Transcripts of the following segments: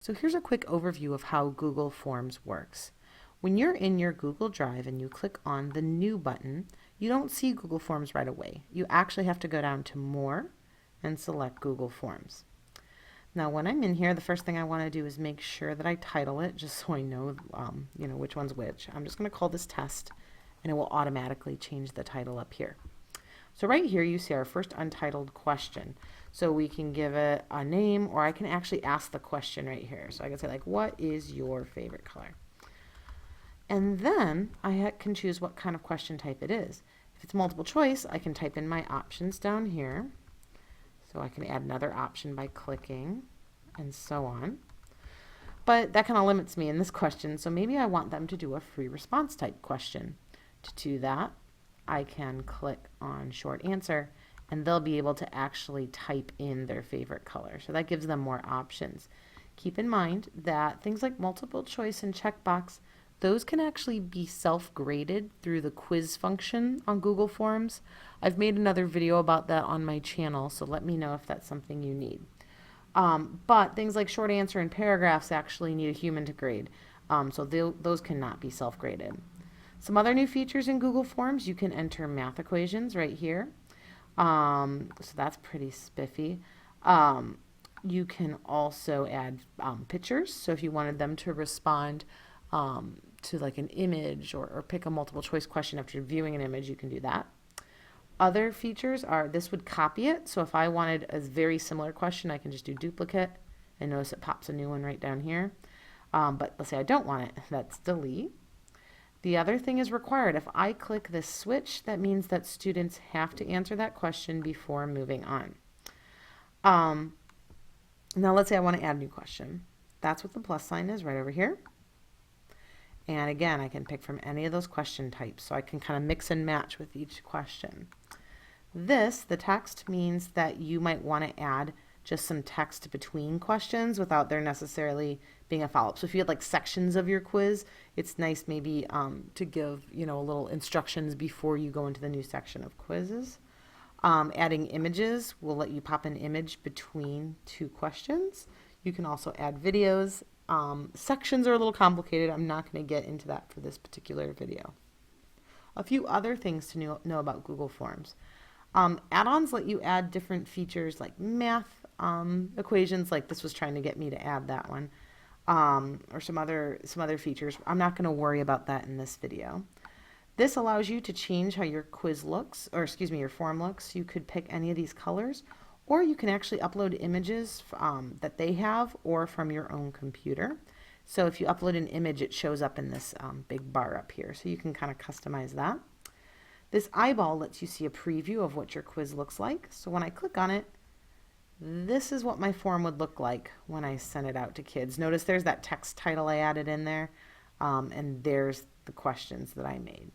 So here's a quick overview of how Google Forms works. When you're in your Google Drive and you click on the New button, you don't see Google Forms right away. You actually have to go down to More and select Google Forms. Now when I'm in here, the first thing I want to do is make sure that I title it just so I know, which one's which. I'm just going to call this Test, and it will automatically change the title up here. So right here you see our first untitled question. So we can give it a name, or I can actually ask the question right here. So I can say like, what is your favorite color? And then I can choose what kind of question type it is. If it's multiple choice, I can type in my options down here. So I can add another option by clicking and so on. But that kind of limits me in this question, so maybe I want them to do a free response type question. To do that, I can click on short answer, and they'll be able to actually type in their favorite color. So that gives them more options. Keep in mind that things like multiple choice and checkbox, those can actually be self-graded through the quiz function on Google Forms. I've made another video about that on my channel, so let me know if that's something you need. But things like short answer and paragraphs actually need a human to grade, so those cannot be self-graded. Some other new features in Google Forms, you can enter math equations right here. So that's pretty spiffy. You can also add pictures. So if you wanted them to respond to like an image or pick a multiple choice question after viewing an image, you can do that. Other features are, this would copy it. So if I wanted a very similar question, I can just do duplicate, and notice it pops a new one right down here. But let's say I don't want it, that's delete. The other thing is required. If I click this switch, that means that students have to answer that question before moving on. Now let's say I want to add a new question. That's what the plus sign is right over here. And again, I can pick from any of those question types, so I can kind of mix and match with each question. The text, means that you might want to add just some text between questions without there necessarily being a follow-up. So if you had like sections of your quiz, it's nice maybe to give a little instructions before you go into the new section of quizzes. Adding images will let you pop an image between two questions. You can also add videos. Sections are a little complicated. I'm not going to get into that for this particular video. A few other things to know about Google Forms. Add-ons let you add different features like math equations, like this was trying to get me to add that one, or some other features. I'm not going to worry about that in this video. This allows you to change how your quiz looks, or excuse me, your form looks. You could pick any of these colors, or you can actually upload images that they have or from your own computer. So if you upload an image, it shows up in this big bar up here, so you can kind of customize that. This eyeball lets you see a preview of what your quiz looks like. So when I click on it, this is what my form would look like when I send it out to kids. Notice there's that text title I added in there, and there's the questions that I made.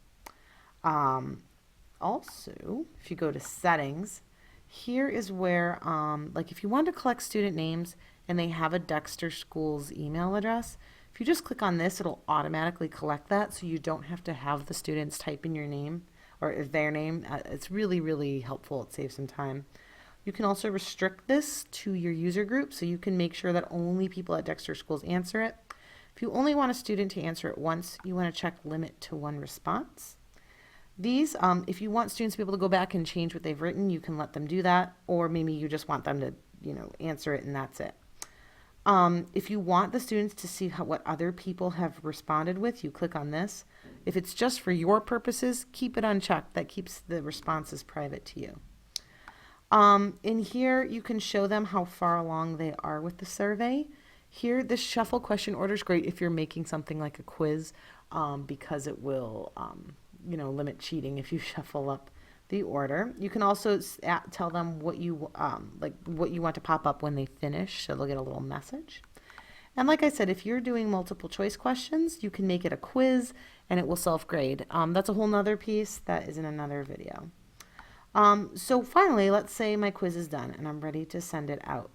Also, if you go to settings, here is where, like if you want to collect student names and they have a Dexter School's email address, if you just click on this, it'll automatically collect that, so you don't have to have the students type in your name or their name. It's really, really helpful. It saves some time. You can also restrict this to your user group, so you can make sure that only people at Dexter Schools answer it. If you only want a student to answer it once, you want to check limit to one response. These, if you want students to be able to go back and change what they've written, you can let them do that, or maybe you just want them to, answer it and that's it. If you want the students to see what other people have responded with, you click on this. If it's just for your purposes, keep it unchecked. That keeps the responses private to you. In here, you can show them how far along they are with the survey. Here, this shuffle question order is great if you're making something like a quiz, because it will, limit cheating if you shuffle up the order. You can also tell them what you want to pop up when they finish, so they'll get a little message. And like I said, if you're doing multiple choice questions, you can make it a quiz and it will self-grade. That's a whole nother piece that is in another video. So finally, let's say my quiz is done and I'm ready to send it out.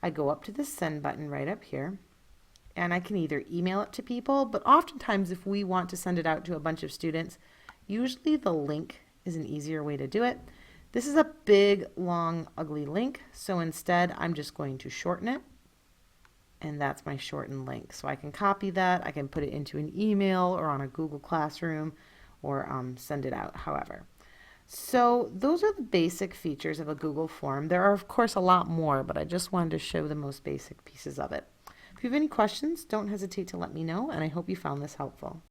I go up to the send button right up here, and I can either email it to people, but oftentimes if we want to send it out to a bunch of students, usually the link is an easier way to do it. This is a big, long, ugly link, so instead I'm just going to shorten it. and that's my shortened link. So I can copy that, I can put it into an email or on a Google Classroom or send it out, however. So those are the basic features of a Google form. There are, of course, a lot more, but I just wanted to show the most basic pieces of it. If you have any questions, don't hesitate to let me know, and I hope you found this helpful.